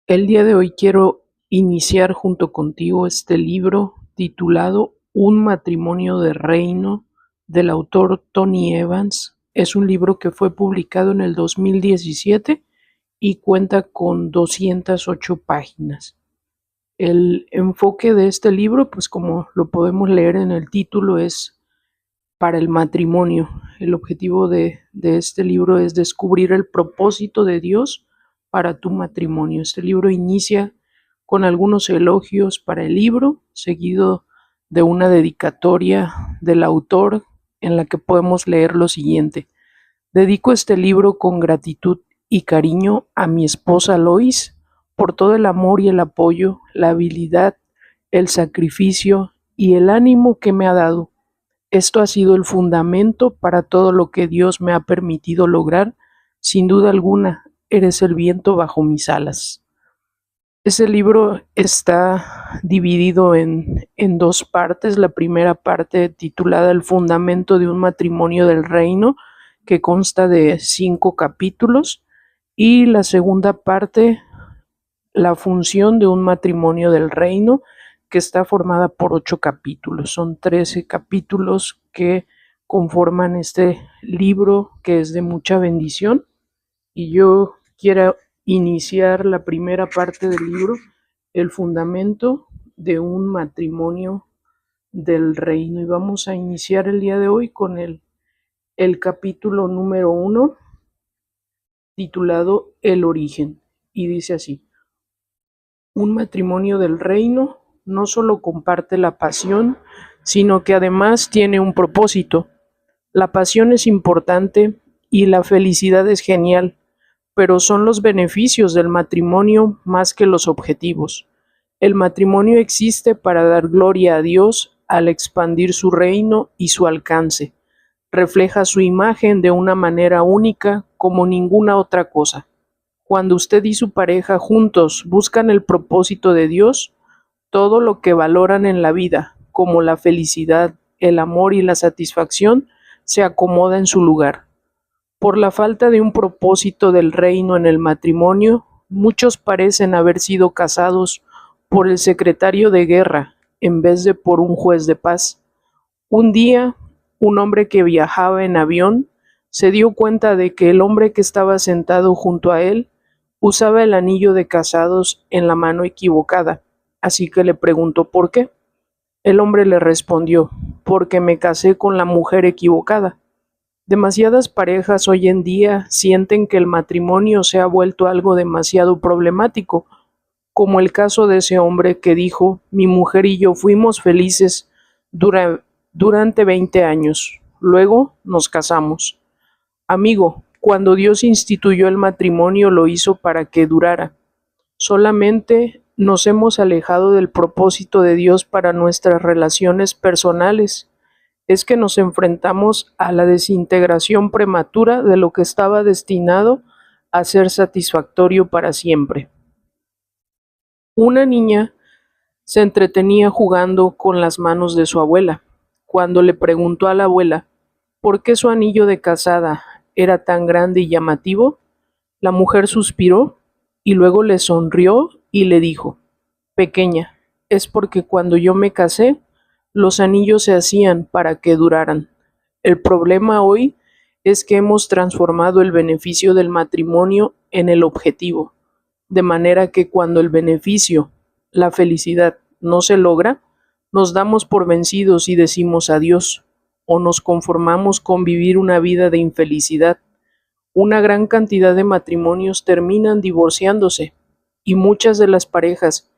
El día de hoy quiero iniciar junto contigo este libro titulado Un matrimonio de reino del autor Tony Evans. Es un libro que fue publicado en el 2017 y cuenta con 208 páginas. El enfoque de este libro, pues como lo podemos leer en el título, es para el matrimonio. El objetivo de este libro es descubrir el propósito de Dios para tu matrimonio. Este libro inicia con algunos elogios para el libro, seguido de una dedicatoria del autor en la que podemos leer lo siguiente. Dedico este libro con gratitud y cariño a mi esposa Lois por todo el amor y el apoyo, la habilidad, el sacrificio y el ánimo que me ha dado. Esto ha sido el fundamento para todo lo que Dios me ha permitido lograr. Sin duda alguna, eres el viento bajo mis alas. Ese libro está dividido en dos partes. La primera parte titulada El fundamento de un matrimonio del reino, que consta de 5 capítulos, y la segunda parte, La función de un matrimonio del reino, que está formada por 8 capítulos. Son 13 capítulos que conforman este libro que es de mucha bendición. Y yo quiero iniciar la primera parte del libro, el fundamento de un matrimonio del reino. Y vamos a iniciar el día de hoy con el capítulo número 1, titulado El origen. Y dice así: un matrimonio del reino no solo comparte la pasión, sino que además tiene un propósito. La pasión es importante y la felicidad es genial, pero son los beneficios del matrimonio más que los objetivos. El matrimonio existe para dar gloria a Dios al expandir su reino y su alcance. Refleja su imagen de una manera única como ninguna otra cosa. Cuando usted y su pareja juntos buscan el propósito de Dios, todo lo que valoran en la vida, como la felicidad, el amor y la satisfacción, se acomoda en su lugar. Por la falta de un propósito del reino en el matrimonio, muchos parecen haber sido casados por el secretario de guerra en vez de por un juez de paz. Un día, un hombre que viajaba en avión se dio cuenta de que el hombre que estaba sentado junto a él usaba el anillo de casados en la mano equivocada, así que le preguntó por qué. El hombre le respondió: porque me casé con la mujer equivocada. Demasiadas parejas hoy en día sienten que el matrimonio se ha vuelto algo demasiado problemático, como el caso de ese hombre que dijo: mi mujer y yo fuimos felices dura- durante 20 años, luego nos casamos. Amigo, cuando Dios instituyó el matrimonio lo hizo para que durara. Solamente nos hemos alejado del propósito de Dios para nuestras relaciones personales. Es que nos enfrentamos a la desintegración prematura de lo que estaba destinado a ser satisfactorio para siempre. Una niña se entretenía jugando con las manos de su abuela. Cuando le preguntó a la abuela por qué su anillo de casada era tan grande y llamativo, la mujer suspiró y luego le sonrió y le dijo: pequeña, es porque cuando yo me casé, los anillos se hacían para que duraran. El problema hoy es que hemos transformado el beneficio del matrimonio en el objetivo, de manera que cuando el beneficio, la felicidad, no se logra, nos damos por vencidos y decimos adiós, o nos conformamos con vivir una vida de infelicidad. Una gran cantidad de matrimonios terminan divorciándose, y muchas de las parejas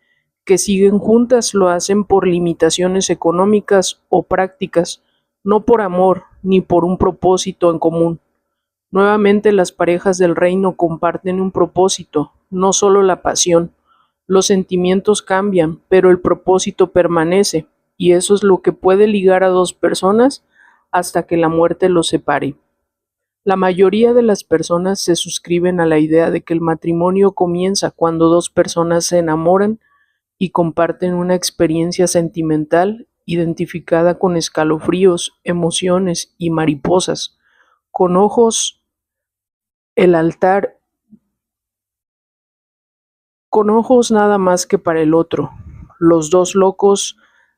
que siguen juntas lo hacen por limitaciones económicas o prácticas, no por amor ni por un propósito en común. Nuevamente las parejas del reino comparten un propósito, no solo la pasión. Los sentimientos cambian, pero el propósito permanece, y eso es lo que puede ligar a dos personas hasta que la muerte los separe. La mayoría de las personas se suscriben a la idea de que el matrimonio comienza cuando dos personas se enamoran y comparten una experiencia sentimental identificada con escalofríos, emociones y mariposas. Con ojos, el altar con ojos nada más que para el otro. Los dos locos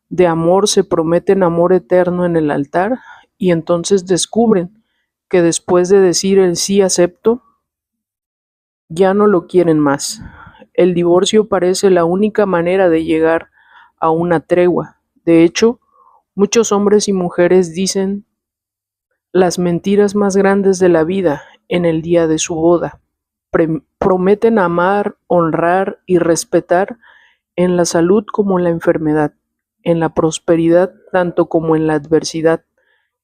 de amor se prometen amor eterno en el altar y entonces descubren que después de decir el sí acepto, ya no lo quieren más. El divorcio parece la única manera de llegar a una tregua. De hecho, muchos hombres y mujeres dicen las mentiras más grandes de la vida en el día de su boda. Prometen amar, honrar y respetar en la salud como en la enfermedad, en la prosperidad tanto como en la adversidad,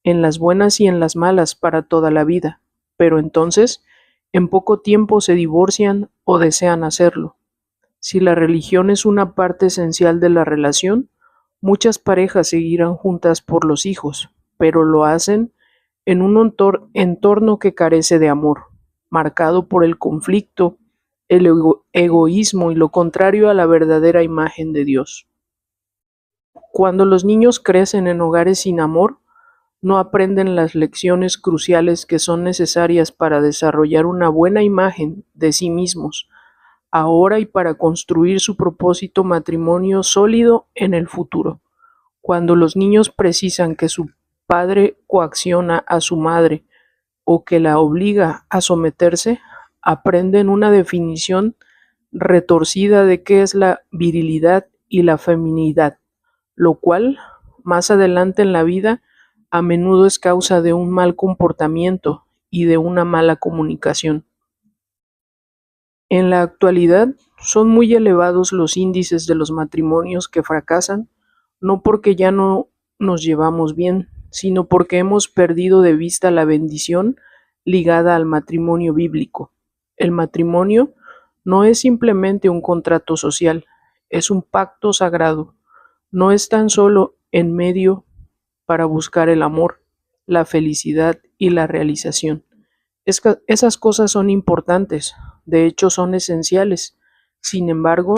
en las buenas y en las malas para toda la vida. Pero entonces, en poco tiempo se divorcian o desean hacerlo. Si la religión es una parte esencial de la relación, muchas parejas seguirán juntas por los hijos, pero lo hacen en un entorno que carece de amor, marcado por el conflicto, el egoísmo y lo contrario a la verdadera imagen de Dios. Cuando los niños crecen en hogares sin amor, no aprenden las lecciones cruciales que son necesarias para desarrollar una buena imagen de sí mismos, ahora y para construir su propósito matrimonio sólido en el futuro. Cuando los niños precisan que su padre coacciona a su madre o que la obliga a someterse, aprenden una definición retorcida de qué es la virilidad y la feminidad, lo cual, más adelante en la vida, a menudo es causa de un mal comportamiento y de una mala comunicación. En la actualidad, son muy elevados los índices de los matrimonios que fracasan, no porque ya no nos llevamos bien, sino porque hemos perdido de vista la bendición ligada al matrimonio bíblico. El matrimonio no es simplemente un contrato social, es un pacto sagrado. No es tan solo en medio para buscar el amor, la felicidad y la realización. Esas cosas son importantes, de hecho son esenciales. Sin embargo,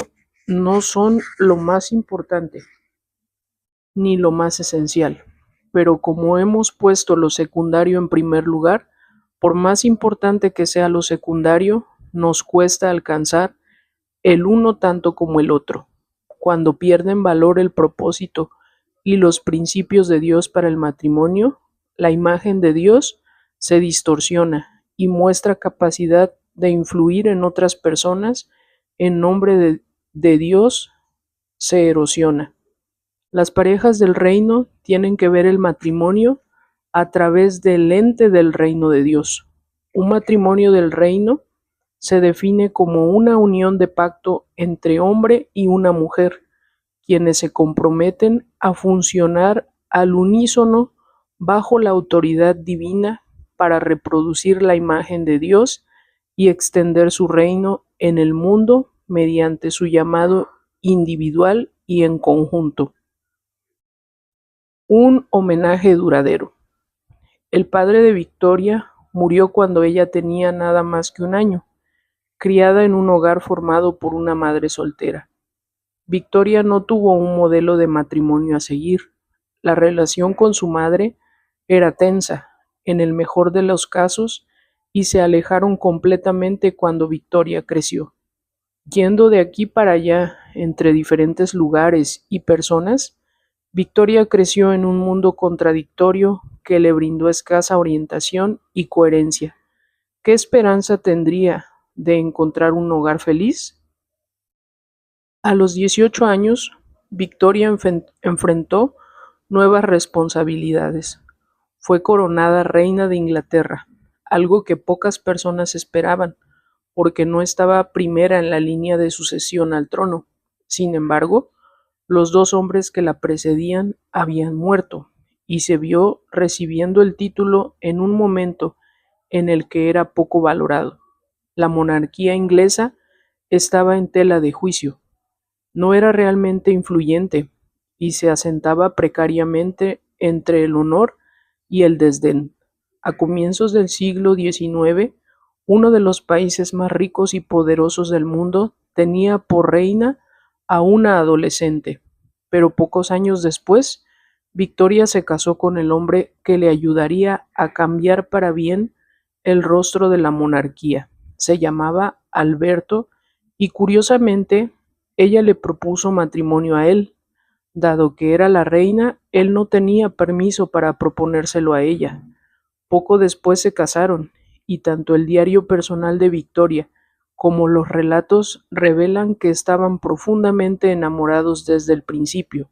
no son lo más importante ni lo más esencial. Pero como hemos puesto lo secundario en primer lugar, por más importante que sea lo secundario, nos cuesta alcanzar el uno tanto como el otro. Cuando pierden valor el propósito y los principios de Dios para el matrimonio, la imagen de Dios se distorsiona y muestra capacidad de influir en otras personas en nombre de Dios se erosiona. Las parejas del reino tienen que ver el matrimonio a través del lente del reino de Dios. Un matrimonio del reino se define como una unión de pacto entre hombre y una mujer, quienes se comprometen a funcionar al unísono bajo la autoridad divina para reproducir la imagen de Dios y extender su reino en el mundo mediante su llamado individual y en conjunto. Un homenaje duradero. El padre de Victoria murió cuando ella tenía nada más que un año, criada en un hogar formado por una madre soltera. Victoria no tuvo un modelo de matrimonio a seguir. La relación con su madre era tensa, en el mejor de los casos, y se alejaron completamente cuando Victoria creció. Yendo de aquí para allá entre diferentes lugares y personas, Victoria creció en un mundo contradictorio que le brindó escasa orientación y coherencia. ¿Qué esperanza tendría de encontrar un hogar feliz? A los 18 años, Victoria enfrentó nuevas responsabilidades. Fue coronada reina de Inglaterra, algo que pocas personas esperaban, porque no estaba primera en la línea de sucesión al trono. Sin embargo, los dos hombres que la precedían habían muerto, y se vio recibiendo el título en un momento en el que era poco valorado. La monarquía inglesa estaba en tela de juicio. No era realmente influyente y se asentaba precariamente entre el honor y el desdén. A comienzos del siglo XIX, uno de los países más ricos y poderosos del mundo tenía por reina a una adolescente, pero pocos años después, Victoria se casó con el hombre que le ayudaría a cambiar para bien el rostro de la monarquía. Se llamaba Alberto y curiosamente ella le propuso matrimonio a él. Dado que era la reina, él no tenía permiso para proponérselo a ella. Poco después se casaron, y tanto el diario personal de Victoria como los relatos revelan que estaban profundamente enamorados desde el principio.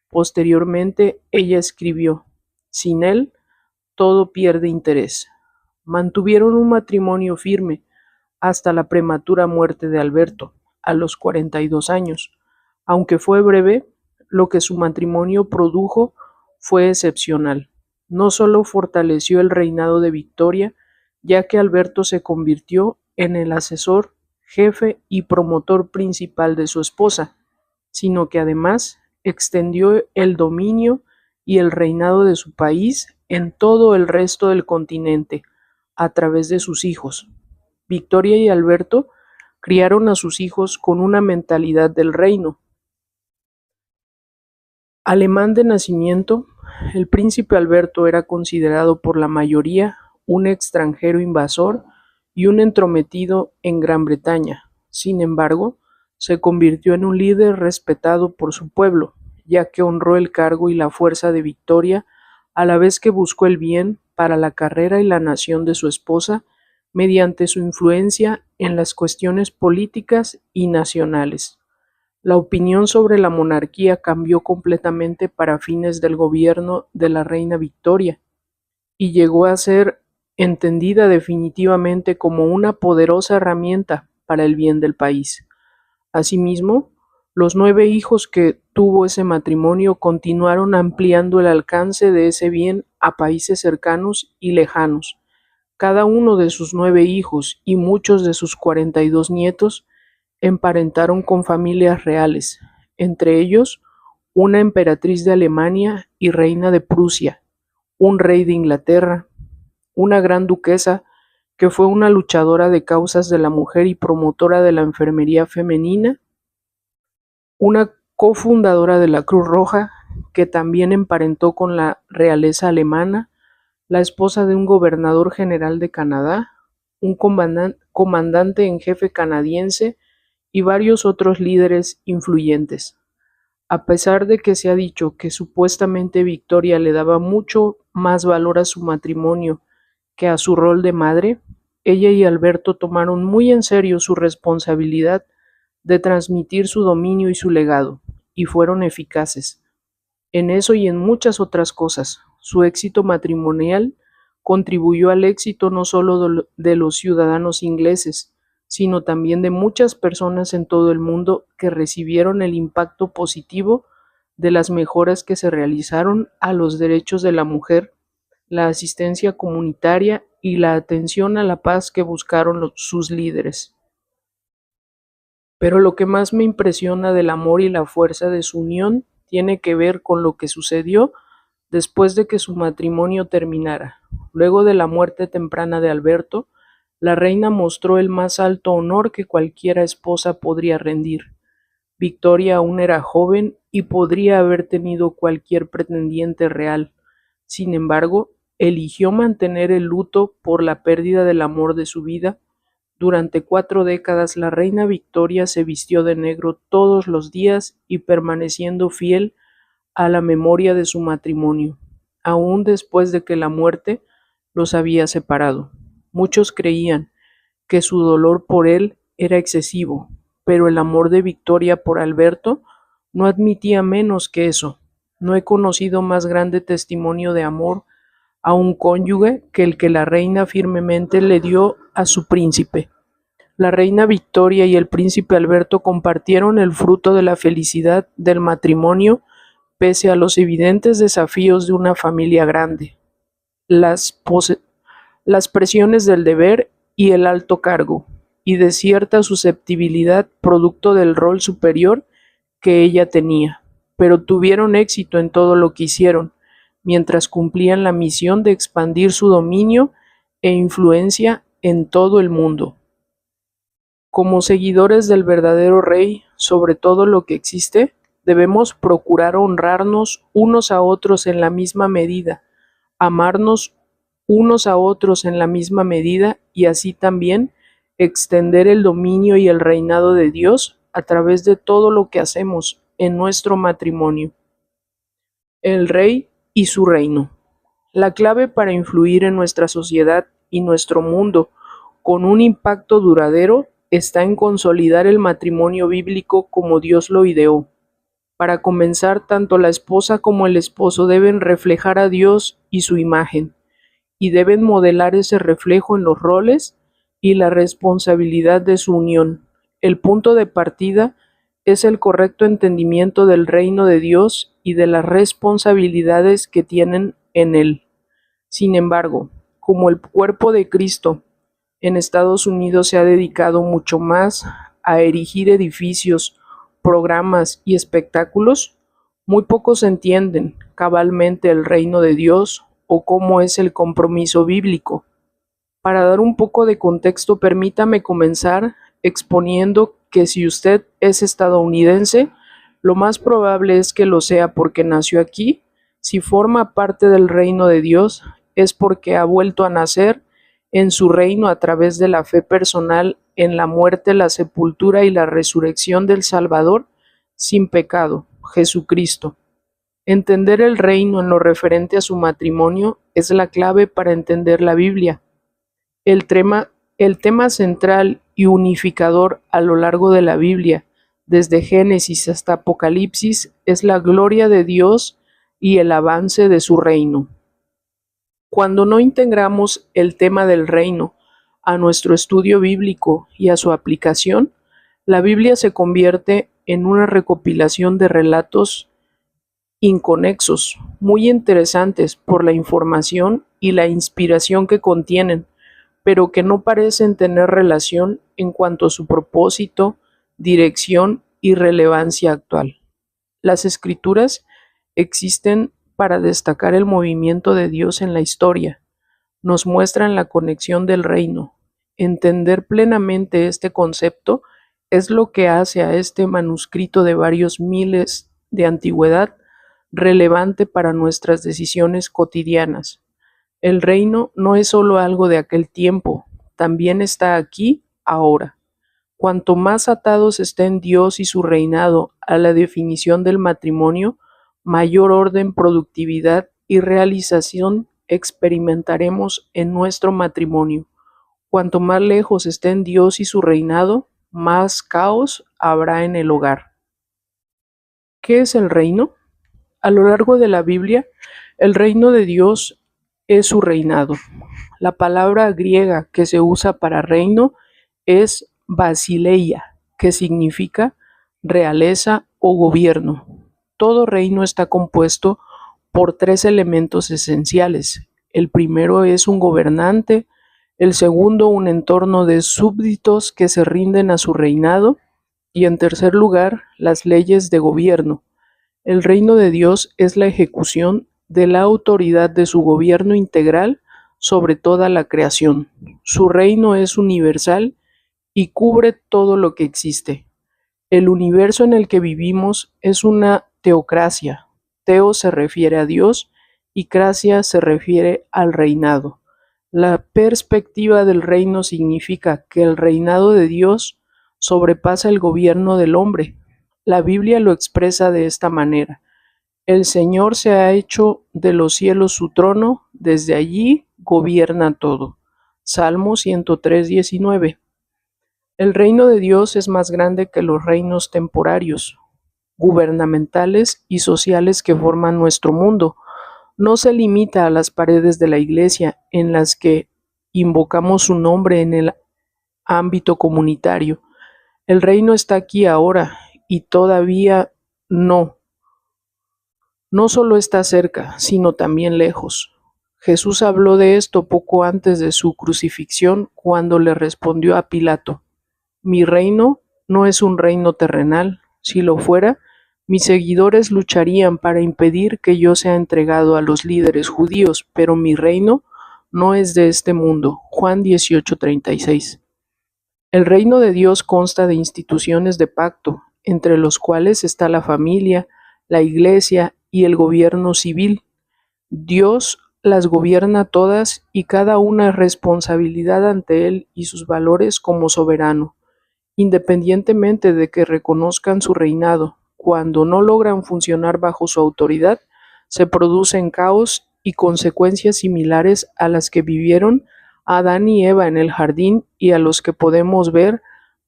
Posteriormente, ella escribió: "Sin él, todo pierde interés". Mantuvieron un matrimonio firme hasta la prematura muerte de Alberto, a los 42 años. Aunque fue breve, lo que su matrimonio produjo fue excepcional. No solo fortaleció el reinado de Victoria, ya que Alberto se convirtió en el asesor, jefe y promotor principal de su esposa, sino que además extendió el dominio y el reinado de su país en todo el resto del continente, a través de sus hijos. Victoria y Alberto criaron a sus hijos con una mentalidad del reino. Alemán de nacimiento, el príncipe Alberto era considerado por la mayoría un extranjero invasor y un entrometido en Gran Bretaña. Sin embargo, se convirtió en un líder respetado por su pueblo, ya que honró el cargo y la fuerza de Victoria, a la vez que buscó el bien para la carrera y la nación de su esposa mediante su influencia en las cuestiones políticas y nacionales. La opinión sobre la monarquía cambió completamente para fines del gobierno de la reina Victoria y llegó a ser entendida definitivamente como una poderosa herramienta para el bien del país. Asimismo, los 9 hijos que tuvo ese matrimonio continuaron ampliando el alcance de ese bien a países cercanos y lejanos. Cada uno de sus 9 hijos y muchos de sus 42 nietos emparentaron con familias reales, entre ellos una emperatriz de Alemania y reina de Prusia, un rey de Inglaterra, una gran duquesa que fue una luchadora de causas de la mujer y promotora de la enfermería femenina, una cofundadora de la Cruz Roja que también emparentó con la realeza alemana, la esposa de un gobernador general de Canadá, un comandante en jefe canadiense y varios otros líderes influyentes. A pesar de que se ha dicho que supuestamente Victoria le daba mucho más valor a su matrimonio que a su rol de madre, ella y Alberto tomaron muy en serio su responsabilidad de transmitir su dominio y su legado, y fueron eficaces. En eso y en muchas otras cosas, su éxito matrimonial contribuyó al éxito no solo de los ciudadanos ingleses, sino también de muchas personas en todo el mundo que recibieron el impacto positivo de las mejoras que se realizaron a los derechos de la mujer, la asistencia comunitaria y la atención a la paz que buscaron sus líderes. Pero lo que más me impresiona del amor y la fuerza de su unión tiene que ver con lo que sucedió después de que su matrimonio terminara. Luego de la muerte temprana de Alberto, la reina mostró el más alto honor que cualquiera esposa podría rendir. Victoria aún era joven y podría haber tenido cualquier pretendiente real. Sin embargo, eligió mantener el luto por la pérdida del amor de su vida. Durante 4 décadas la reina Victoria se vistió de negro todos los días y permaneciendo fiel a la memoria de su matrimonio, aún después de que la muerte los había separado. Muchos creían que su dolor por él era excesivo, pero el amor de Victoria por Alberto no admitía menos que eso. No he conocido más grande testimonio de amor a un cónyuge que el que la reina firmemente le dio a su príncipe. La reina Victoria y el príncipe Alberto compartieron el fruto de la felicidad del matrimonio pese a los evidentes desafíos de una familia grande, las, las presiones del deber y el alto cargo, y de cierta susceptibilidad producto del rol superior que ella tenía, pero tuvieron éxito en todo lo que hicieron, mientras cumplían la misión de expandir su dominio e influencia en todo el mundo. Como seguidores del verdadero rey sobre todo lo que existe, debemos procurar honrarnos unos a otros en la misma medida, amarnos unos a otros en la misma medida y así también extender el dominio y el reinado de Dios a través de todo lo que hacemos en nuestro matrimonio. El rey y su reino. La clave para influir en nuestra sociedad y nuestro mundo con un impacto duradero está en consolidar el matrimonio bíblico como Dios lo ideó. Para comenzar, tanto la esposa como el esposo deben reflejar a Dios y su imagen, y deben modelar ese reflejo en los roles y la responsabilidad de su unión. El punto de partida es el correcto entendimiento del reino de Dios y de las responsabilidades que tienen en él. Sin embargo, como el cuerpo de Cristo en Estados Unidos se ha dedicado mucho más a erigir edificios, programas y espectáculos, muy pocos entienden cabalmente el reino de Dios o cómo es el compromiso bíblico. Para dar un poco de contexto, permítame comenzar exponiendo que si usted es estadounidense, lo más probable es que lo sea porque nació aquí. Si forma parte del reino de Dios, es porque ha vuelto a nacer en su reino a través de la fe personal en la muerte, la sepultura y la resurrección del Salvador sin pecado, Jesucristo. Entender el reino en lo referente a su matrimonio es la clave para entender la Biblia. El tema central y unificador a lo largo de la Biblia, desde Génesis hasta Apocalipsis, es la gloria de Dios y el avance de su reino. Cuando no integramos el tema del reino a nuestro estudio bíblico y a su aplicación, la Biblia se convierte en una recopilación de relatos inconexos, muy interesantes por la información y la inspiración que contienen, pero que no parecen tener relación en cuanto a su propósito, dirección y relevancia actual. Las escrituras existen para destacar el movimiento de Dios en la historia, nos muestran la conexión del reino. Entender plenamente este concepto es lo que hace a este manuscrito de varios miles de antigüedad relevante para nuestras decisiones cotidianas. El reino no es solo algo de aquel tiempo, también está aquí, ahora. Cuanto más atados estén Dios y su reinado a la definición del matrimonio, mayor orden, productividad y realización experimentaremos en nuestro matrimonio. Cuanto más lejos estén Dios y su reinado, más caos habrá en el hogar. ¿Qué es el reino? A lo largo de la Biblia, el reino de Dios es su reinado. La palabra griega que se usa para reino es basileia, que significa realeza o gobierno. Todo reino está compuesto por tres elementos esenciales. El primero es un gobernante, el segundo un entorno de súbditos que se rinden a su reinado y en tercer lugar las leyes de gobierno. El reino de Dios es la ejecución de la autoridad de su gobierno integral sobre toda la creación. Su reino es universal y cubre todo lo que existe. El universo en el que vivimos es una teocracia. Teo se refiere a Dios y cracia se refiere al reinado. La perspectiva del reino significa que el reinado de Dios sobrepasa el gobierno del hombre. La Biblia lo expresa de esta manera. El Señor se ha hecho de los cielos su trono, desde allí gobierna todo. Salmo 103:19. El reino de Dios es más grande que los reinos temporarios, gubernamentales y sociales que forman nuestro mundo. No se limita a las paredes de la iglesia en las que invocamos su nombre en el ámbito comunitario. El reino está aquí ahora y todavía no solo está cerca, sino también lejos. Jesús habló de esto poco antes de su crucifixión cuando le respondió a Pilato: mi reino no es un reino terrenal. Si lo fuera, mis seguidores lucharían para impedir que yo sea entregado a los líderes judíos, pero mi reino no es de este mundo. Juan 18:36. El reino de Dios consta de instituciones de pacto, entre los cuales está la familia, la iglesia y el gobierno civil. Dios las gobierna todas y cada una es responsabilidad ante Él y sus valores como soberano, independientemente de que reconozcan su reinado. Cuando no logran funcionar bajo su autoridad, se producen caos y consecuencias similares a las que vivieron Adán y Eva en el jardín y a los que podemos ver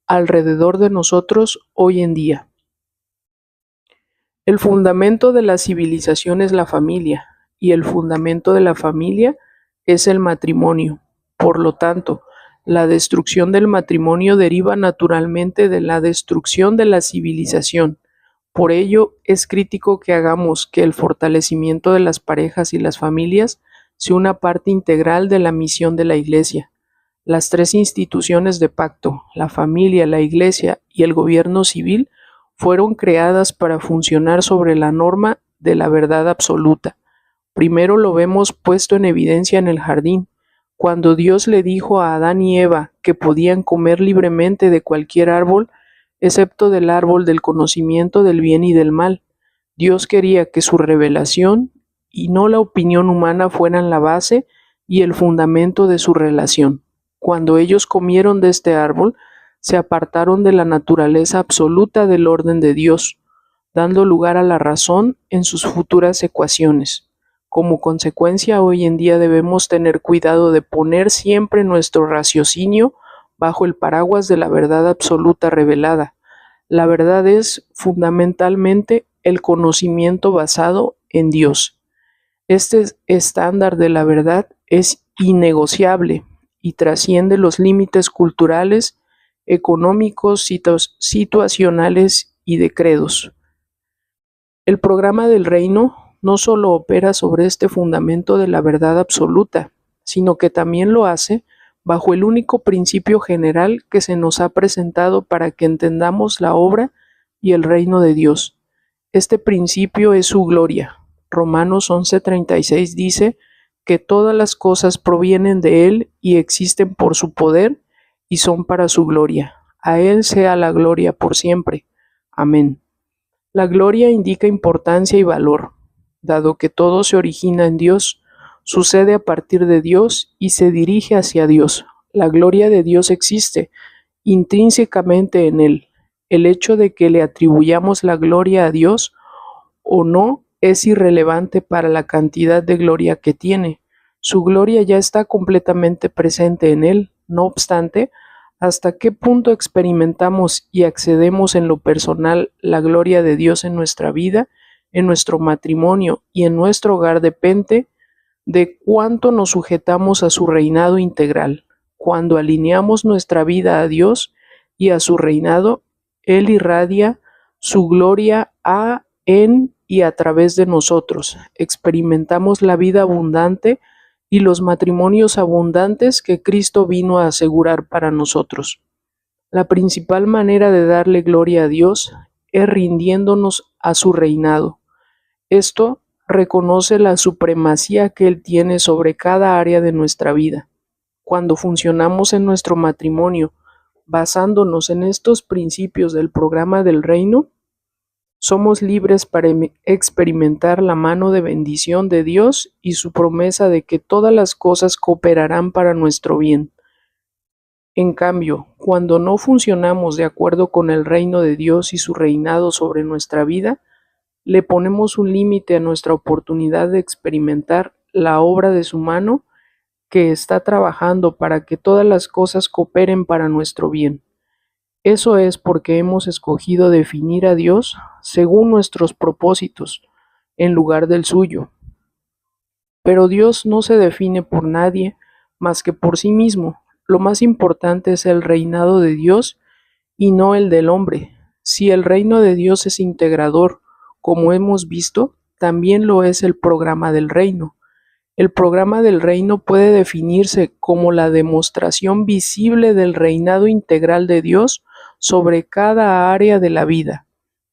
alrededor de nosotros hoy en día. El fundamento de la civilización es la familia, y el fundamento de la familia es el matrimonio. Por lo tanto, la destrucción del matrimonio deriva naturalmente de la destrucción de la civilización. Por ello, es crítico que hagamos que el fortalecimiento de las parejas y las familias sea una parte integral de la misión de la Iglesia. Las tres instituciones de pacto, la familia, la Iglesia y el gobierno civil, fueron creadas para funcionar sobre la norma de la verdad absoluta. Primero lo vemos puesto en evidencia en el jardín, cuando Dios le dijo a Adán y Eva que podían comer libremente de cualquier árbol, excepto del árbol del conocimiento del bien y del mal. Dios quería que su revelación y no la opinión humana fueran la base y el fundamento de su relación. Cuando ellos comieron de este árbol, se apartaron de la naturaleza absoluta del orden de Dios, dando lugar a la razón en sus futuras ecuaciones. Como consecuencia, hoy en día debemos tener cuidado de poner siempre nuestro raciocinio bajo el paraguas de la verdad absoluta revelada. La verdad es fundamentalmente el conocimiento basado en Dios. Este estándar de la verdad es innegociable y trasciende los límites culturales, económicos, situacionales y de credos. El programa del reino no solo opera sobre este fundamento de la verdad absoluta, sino que también lo hace bajo el único principio general que se nos ha presentado para que entendamos la obra y el reino de Dios. Este principio es su gloria. Romanos 11:36 dice que todas las cosas provienen de Él y existen por su poder y son para su gloria. A Él sea la gloria por siempre. Amén. La gloria indica importancia y valor. Dado que todo se origina en Dios, sucede a partir de Dios y se dirige hacia Dios. La gloria de Dios existe intrínsecamente en Él. El hecho de que le atribuyamos la gloria a Dios o no es irrelevante para la cantidad de gloria que tiene. Su gloria ya está completamente presente en Él. No obstante, hasta qué punto experimentamos y accedemos en lo personal la gloria de Dios en nuestra vida, en nuestro matrimonio y en nuestro hogar depende de cuánto nos sujetamos a su reinado integral. Cuando alineamos nuestra vida a Dios y a su reinado, Él irradia su gloria en y a través de nosotros. Experimentamos la vida abundante y los matrimonios abundantes que Cristo vino a asegurar para nosotros. La principal manera de darle gloria a Dios es rindiéndonos a su reinado. Esto reconoce la supremacía que Él tiene sobre cada área de nuestra vida. Cuando funcionamos en nuestro matrimonio basándonos en estos principios del programa del reino, somos libres para experimentar la mano de bendición de Dios y su promesa de que todas las cosas cooperarán para nuestro bien. En cambio, cuando no funcionamos de acuerdo con el reino de Dios y su reinado sobre nuestra vida, le ponemos un límite a nuestra oportunidad de experimentar la obra de su mano que está trabajando para que todas las cosas cooperen para nuestro bien. Eso es porque hemos escogido definir a Dios según nuestros propósitos, en lugar del suyo. Pero Dios no se define por nadie más que por sí mismo. Lo más importante es el reinado de Dios y no el del hombre. Si el reino de Dios es integrador, como hemos visto, también lo es el programa del reino. El programa del reino puede definirse como la demostración visible del reinado integral de Dios sobre cada área de la vida.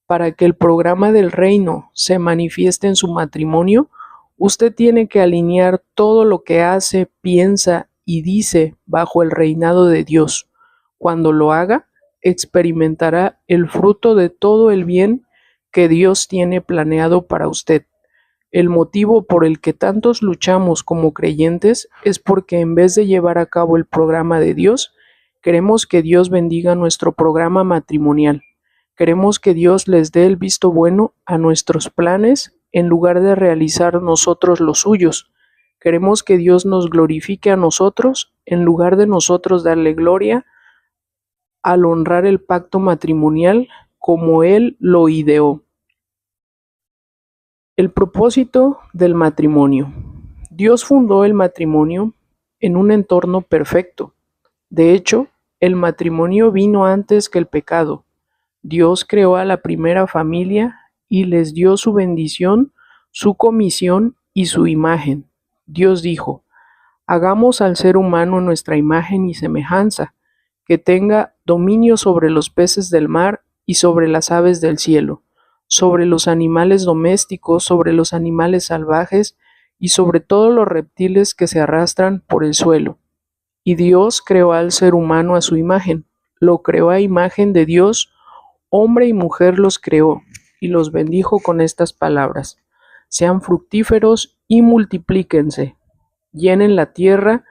Para que el programa del reino se manifieste en su matrimonio, usted tiene que alinear todo lo que hace, piensa y dice bajo el reinado de Dios. Cuando lo haga, experimentará el fruto de todo el bien que Dios tiene planeado para usted. El motivo por el que tantos luchamos como creyentes es porque en vez de llevar a cabo el programa de Dios, queremos que Dios bendiga nuestro programa matrimonial. Queremos que Dios les dé el visto bueno a nuestros planes en lugar de realizar nosotros los suyos. Queremos que Dios nos glorifique a nosotros en lugar de nosotros darle gloria al honrar el pacto matrimonial como Él lo ideó. El propósito del matrimonio. Dios fundó el matrimonio en un entorno perfecto. De hecho, el matrimonio vino antes que el pecado. Dios creó a la primera familia y les dio su bendición, su comisión y su imagen. Dios dijo: hagamos al ser humano nuestra imagen y semejanza, que tenga dominio sobre los peces del mar y sobre las aves del cielo, sobre los animales domésticos, sobre los animales salvajes y sobre todos los reptiles que se arrastran por el suelo. Y Dios creó al ser humano a su imagen, lo creó a imagen de Dios, hombre y mujer los creó, y los bendijo con estas palabras: sean fructíferos y multiplíquense, llenen la tierra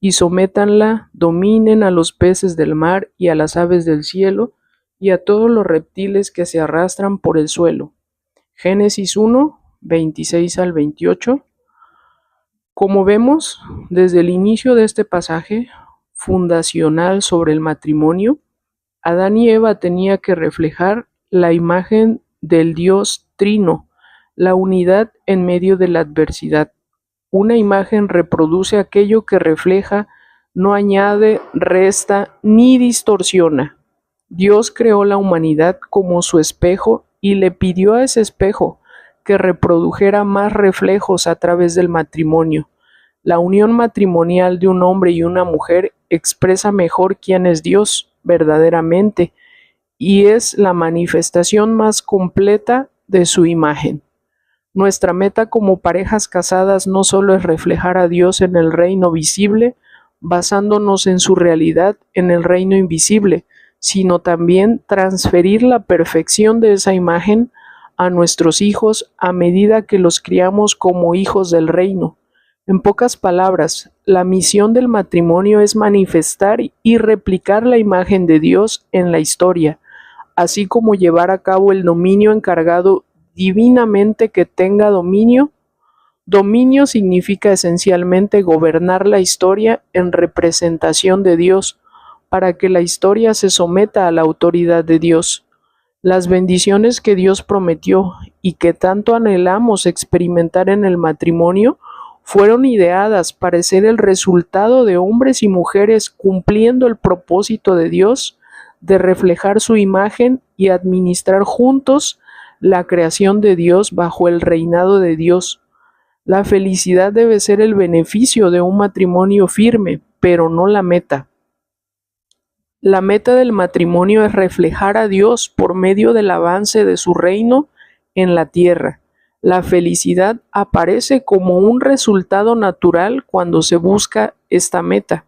y sométanla, dominen a los peces del mar y a las aves del cielo y a todos los reptiles que se arrastran por el suelo. Génesis 1, 26 al 28. Como vemos, desde el inicio de este pasaje fundacional sobre el matrimonio, Adán y Eva tenían que reflejar la imagen del Dios Trino, la unidad en medio de la adversidad. Una imagen reproduce aquello que refleja, no añade, resta ni distorsiona. Dios creó la humanidad como su espejo y le pidió a ese espejo que reprodujera más reflejos a través del matrimonio. La unión matrimonial de un hombre y una mujer expresa mejor quién es Dios verdaderamente y es la manifestación más completa de su imagen. Nuestra meta como parejas casadas no solo es reflejar a Dios en el reino visible, basándonos en su realidad en el reino invisible, sino también transferir la perfección de esa imagen a nuestros hijos a medida que los criamos como hijos del reino. En pocas palabras, la misión del matrimonio es manifestar y replicar la imagen de Dios en la historia, así como llevar a cabo el dominio encargado divinamente que tenga dominio. Dominio significa esencialmente gobernar la historia en representación de Dios, para que la historia se someta a la autoridad de Dios. Las bendiciones que Dios prometió y que tanto anhelamos experimentar en el matrimonio fueron ideadas para ser el resultado de hombres y mujeres cumpliendo el propósito de Dios de reflejar su imagen y administrar juntos la creación de Dios bajo el reinado de Dios. La felicidad debe ser el beneficio de un matrimonio firme, pero no la meta. La meta del matrimonio es reflejar a Dios por medio del avance de su reino en la tierra. La felicidad aparece como un resultado natural cuando se busca esta meta.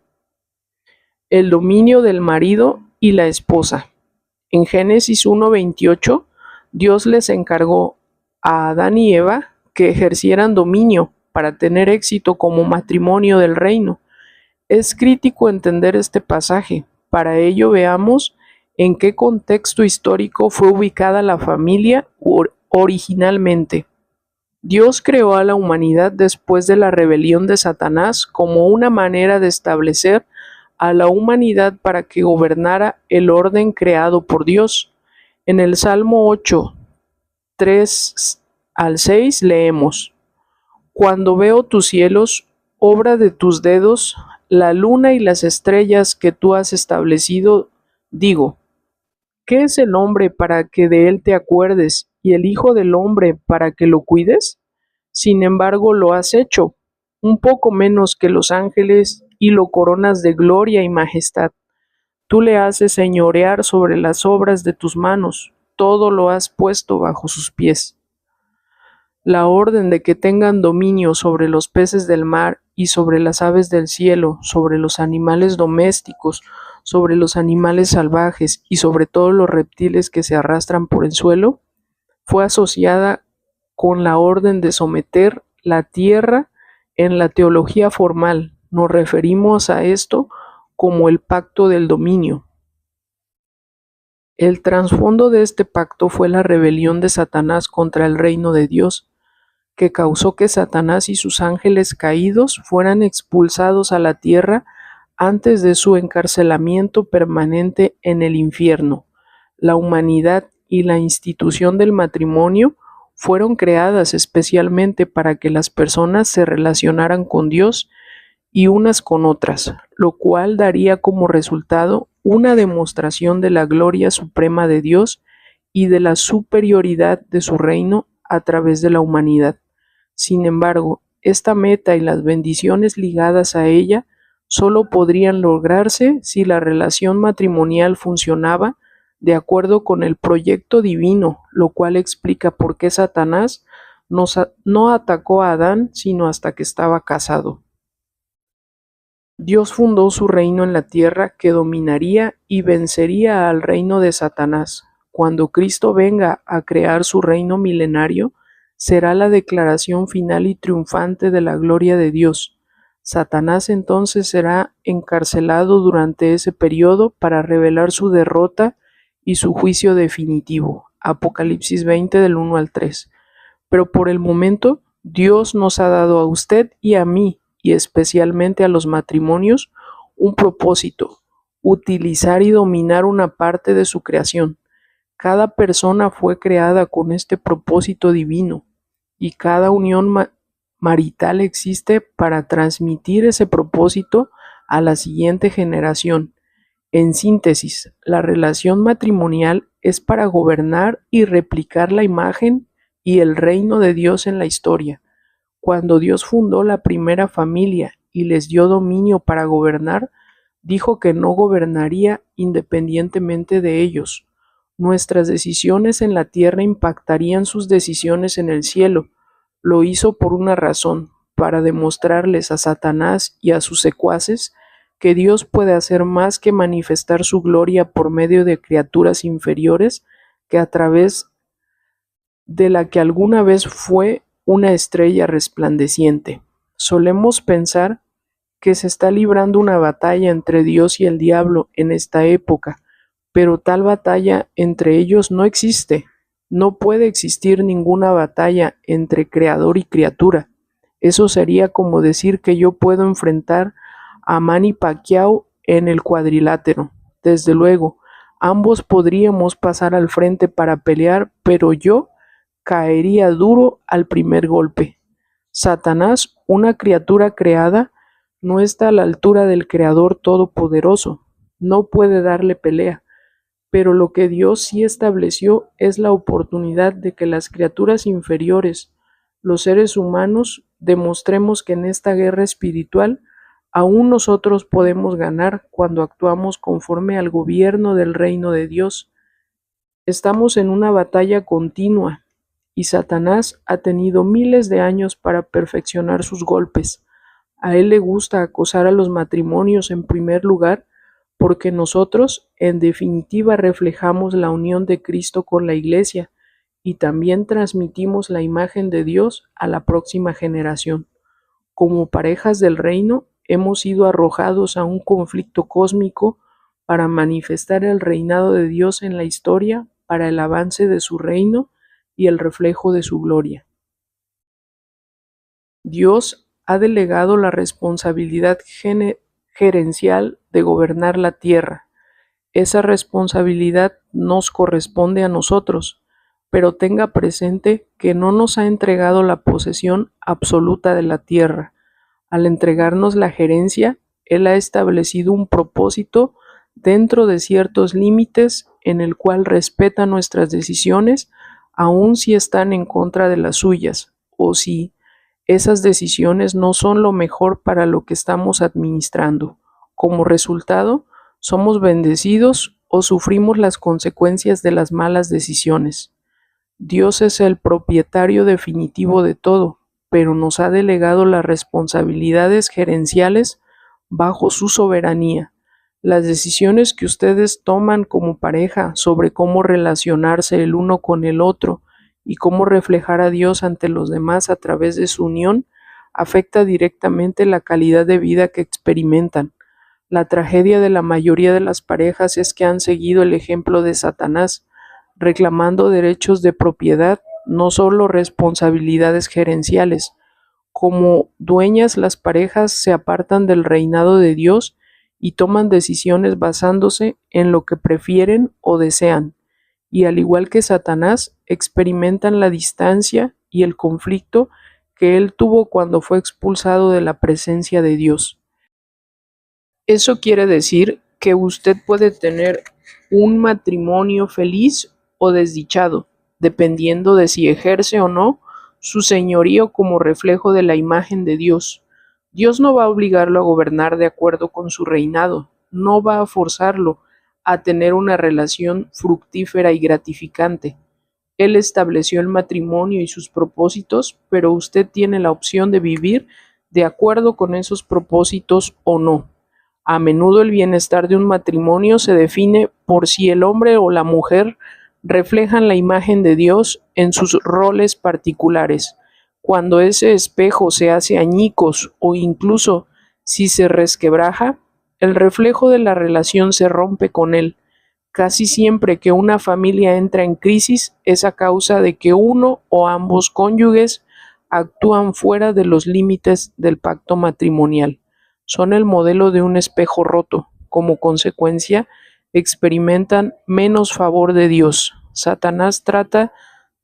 El dominio del marido y la esposa. En Génesis 1:28, Dios les encargó a Adán y Eva que ejercieran dominio para tener éxito como matrimonio del reino. Es crítico entender este pasaje. Para ello veamos en qué contexto histórico fue ubicada la familia originalmente. Dios creó a la humanidad después de la rebelión de Satanás como una manera de establecer a la humanidad para que gobernara el orden creado por Dios. En el Salmo 8, 3 al 6 leemos: cuando veo tus cielos, obra de tus dedos, la luna y las estrellas que tú has establecido, digo, ¿qué es el hombre para que de él te acuerdes, y el hijo del hombre para que lo cuides? Sin embargo, lo has hecho, un poco menos que los ángeles, y lo coronas de gloria y majestad. Tú le haces señorear sobre las obras de tus manos, todo lo has puesto bajo sus pies. La orden de que tengan dominio sobre los peces del mar y sobre las aves del cielo, sobre los animales domésticos, sobre los animales salvajes y sobre todos los reptiles que se arrastran por el suelo, fue asociada con la orden de someter la tierra. En la teología formal nos referimos a esto como el pacto del dominio. El trasfondo de este pacto fue la rebelión de Satanás contra el reino de Dios, que causó que Satanás y sus ángeles caídos fueran expulsados a la tierra antes de su encarcelamiento permanente en el infierno. La humanidad y la institución del matrimonio fueron creadas especialmente para que las personas se relacionaran con Dios y unas con otras, lo cual daría como resultado una demostración de la gloria suprema de Dios y de la superioridad de su reino a través de la humanidad. Sin embargo, esta meta y las bendiciones ligadas a ella solo podrían lograrse si la relación matrimonial funcionaba de acuerdo con el proyecto divino, lo cual explica por qué Satanás no atacó a Adán sino hasta que estaba casado. Dios fundó su reino en la tierra que dominaría y vencería al reino de Satanás. Cuando Cristo venga a crear su reino milenario, será la declaración final y triunfante de la gloria de Dios. Satanás entonces será encarcelado durante ese periodo para revelar su derrota y su juicio definitivo. Apocalipsis 20 del 1 al 3. Pero por el momento, Dios nos ha dado a usted y a mí, y especialmente a los matrimonios, un propósito: utilizar y dominar una parte de su creación. Cada persona fue creada con este propósito divino, y cada unión marital existe para transmitir ese propósito a la siguiente generación. En síntesis, la relación matrimonial es para gobernar y replicar la imagen y el reino de Dios en la historia. Cuando Dios fundó la primera familia y les dio dominio para gobernar, dijo que no gobernaría independientemente de ellos. Nuestras decisiones en la tierra impactarían sus decisiones en el cielo. Lo hizo por una razón: para demostrarles a Satanás y a sus secuaces que Dios puede hacer más que manifestar su gloria por medio de criaturas inferiores que a través de la que alguna vez fue una estrella resplandeciente. Solemos pensar que se está librando una batalla entre Dios y el diablo en esta época, pero tal batalla entre ellos no existe. No puede existir ninguna batalla entre creador y criatura. Eso sería como decir que yo puedo enfrentar a Manny Pacquiao en el cuadrilátero. Desde luego, ambos podríamos pasar al frente para pelear, pero yo caería duro al primer golpe. Satanás, una criatura creada, no está a la altura del Creador Todopoderoso. No puede darle pelea. Pero lo que Dios sí estableció es la oportunidad de que las criaturas inferiores, los seres humanos, demostremos que en esta guerra espiritual aún nosotros podemos ganar cuando actuamos conforme al gobierno del reino de Dios. Estamos en una batalla continua y Satanás ha tenido miles de años para perfeccionar sus golpes. A él le gusta acosar a los matrimonios en primer lugar, porque nosotros, en definitiva, reflejamos la unión de Cristo con la Iglesia y también transmitimos la imagen de Dios a la próxima generación. Como parejas del reino, hemos sido arrojados a un conflicto cósmico para manifestar el reinado de Dios en la historia, para el avance de su reino y el reflejo de su gloria. Dios ha delegado la responsabilidad gerencial de gobernar la tierra. Esa responsabilidad nos corresponde a nosotros, pero tenga presente que no nos ha entregado la posesión absoluta de la tierra. Al entregarnos la gerencia, Él ha establecido un propósito dentro de ciertos límites en el cual respeta nuestras decisiones, aun si están en contra de las suyas, o si esas decisiones no son lo mejor para lo que estamos administrando. Como resultado, somos bendecidos o sufrimos las consecuencias de las malas decisiones. Dios es el propietario definitivo de todo, pero nos ha delegado las responsabilidades gerenciales bajo su soberanía. Las decisiones que ustedes toman como pareja sobre cómo relacionarse el uno con el otro y cómo reflejar a Dios ante los demás a través de su unión afecta directamente la calidad de vida que experimentan. La tragedia de la mayoría de las parejas es que han seguido el ejemplo de Satanás, reclamando derechos de propiedad, no solo responsabilidades gerenciales. Como dueñas, las parejas se apartan del reinado de Dios y toman decisiones basándose en lo que prefieren o desean, y al igual que Satanás, experimentan la distancia y el conflicto que él tuvo cuando fue expulsado de la presencia de Dios. Eso quiere decir que usted puede tener un matrimonio feliz o desdichado, dependiendo de si ejerce o no su señorío como reflejo de la imagen de Dios. Dios no va a obligarlo a gobernar de acuerdo con su reinado, no va a forzarlo a tener una relación fructífera y gratificante. Él estableció el matrimonio y sus propósitos, pero usted tiene la opción de vivir de acuerdo con esos propósitos o no. A menudo el bienestar de un matrimonio se define por si el hombre o la mujer reflejan la imagen de Dios en sus roles particulares. Cuando ese espejo se hace añicos o incluso si se resquebraja, el reflejo de la relación se rompe con él. Casi siempre que una familia entra en crisis es a causa de que uno o ambos cónyuges actúan fuera de los límites del pacto matrimonial. Son el modelo de un espejo roto. Como consecuencia, experimentan menos favor de Dios. Satanás trata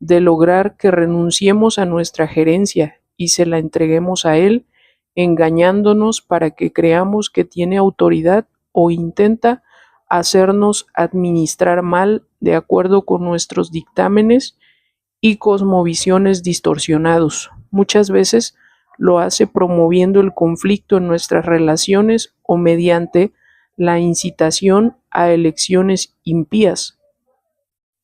de lograr que renunciemos a nuestra gerencia y se la entreguemos a él, engañándonos para que creamos que tiene autoridad o intenta hacernos administrar mal de acuerdo con nuestros dictámenes y cosmovisiones distorsionados. Muchas veces lo hace promoviendo el conflicto en nuestras relaciones o mediante la incitación a elecciones impías.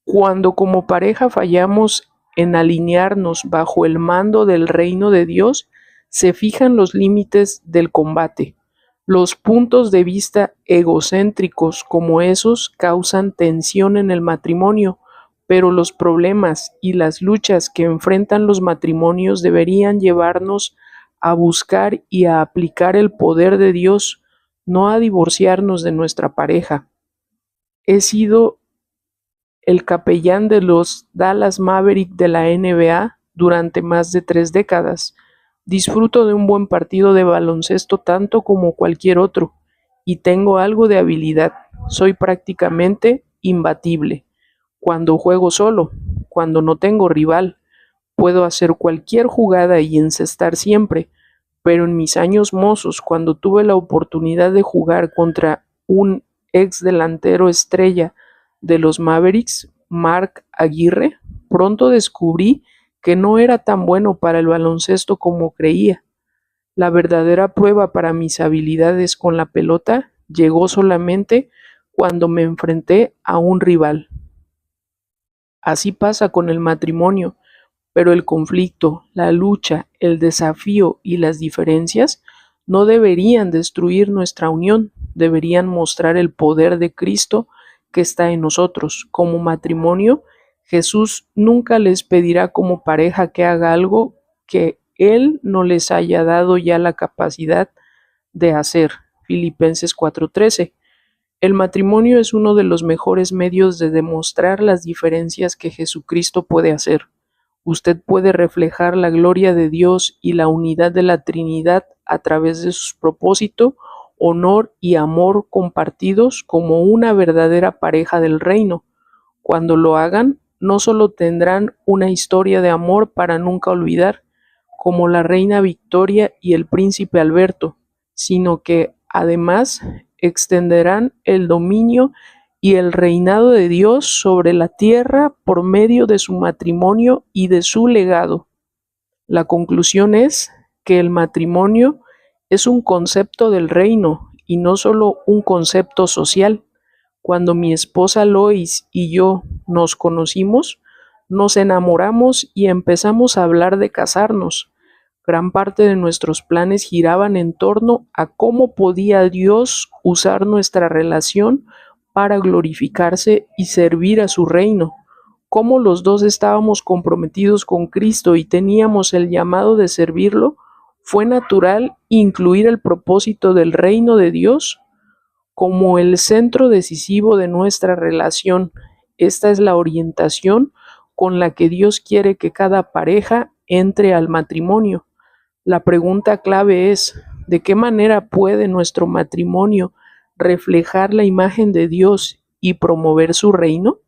Cuando como pareja fallamos en alinearnos bajo el mando del reino de Dios, se fijan los límites del combate. Los puntos de vista egocéntricos como esos causan tensión en el matrimonio, pero los problemas y las luchas que enfrentan los matrimonios deberían llevarnos a buscar y a aplicar el poder de Dios, no a divorciarnos de nuestra pareja. He sido el capellán de los Dallas Mavericks de la NBA durante más de 3 décadas. Disfruto de un buen partido de baloncesto tanto como cualquier otro y tengo algo de habilidad. Soy prácticamente imbatible. Cuando juego solo, cuando no tengo rival, puedo hacer cualquier jugada y encestar siempre, pero en mis años mozos, cuando tuve la oportunidad de jugar contra un ex delantero estrella de los Mavericks, Mark Aguirre, pronto descubrí que no era tan bueno para el baloncesto como creía. La verdadera prueba para mis habilidades con la pelota llegó solamente cuando me enfrenté a un rival. Así pasa con el matrimonio, pero el conflicto, la lucha, el desafío y las diferencias no deberían destruir nuestra unión, deberían mostrar el poder de Cristo que está en nosotros. Como matrimonio, Jesús nunca les pedirá como pareja que haga algo que Él no les haya dado ya la capacidad de hacer. Filipenses 4:13. El matrimonio es uno de los mejores medios de demostrar las diferencias que Jesucristo puede hacer. Usted puede reflejar la gloria de Dios y la unidad de la Trinidad a través de sus propósitos, honor y amor compartidos como una verdadera pareja del reino. Cuando lo hagan, no solo tendrán una historia de amor para nunca olvidar, como la reina Victoria y el príncipe Alberto, sino que además extenderán el dominio y el reinado de Dios sobre la tierra por medio de su matrimonio y de su legado. La conclusión es que el matrimonio es un concepto del reino y no solo un concepto social. Cuando mi esposa Lois y yo nos conocimos, nos enamoramos y empezamos a hablar de casarnos. Gran parte de nuestros planes giraban en torno a cómo podía Dios usar nuestra relación para glorificarse y servir a su reino. Como los dos estábamos comprometidos con Cristo y teníamos el llamado de servirlo, fue natural incluir el propósito del reino de Dios como el centro decisivo de nuestra relación. Esta es la orientación con la que Dios quiere que cada pareja entre al matrimonio. La pregunta clave es, ¿de qué manera puede nuestro matrimonio reflejar la imagen de Dios y promover su reino?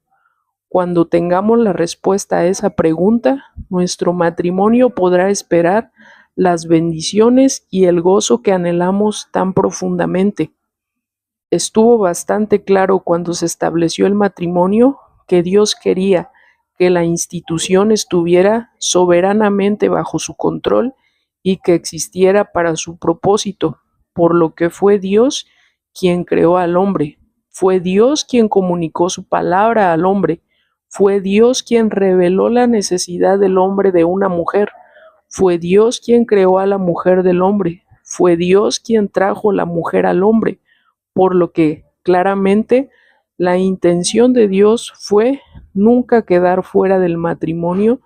Cuando tengamos la respuesta a esa pregunta, nuestro matrimonio podrá esperar las bendiciones y el gozo que anhelamos tan profundamente. Estuvo bastante claro cuando se estableció el matrimonio que Dios quería que la institución estuviera soberanamente bajo su control y que existiera para su propósito, por lo que fue Dios quien creó al hombre, fue Dios quien comunicó su palabra al hombre, fue Dios quien reveló la necesidad del hombre de una mujer, fue Dios quien creó a la mujer del hombre, fue Dios quien trajo la mujer al hombre, por lo que claramente la intención de Dios fue nunca quedar fuera del matrimonio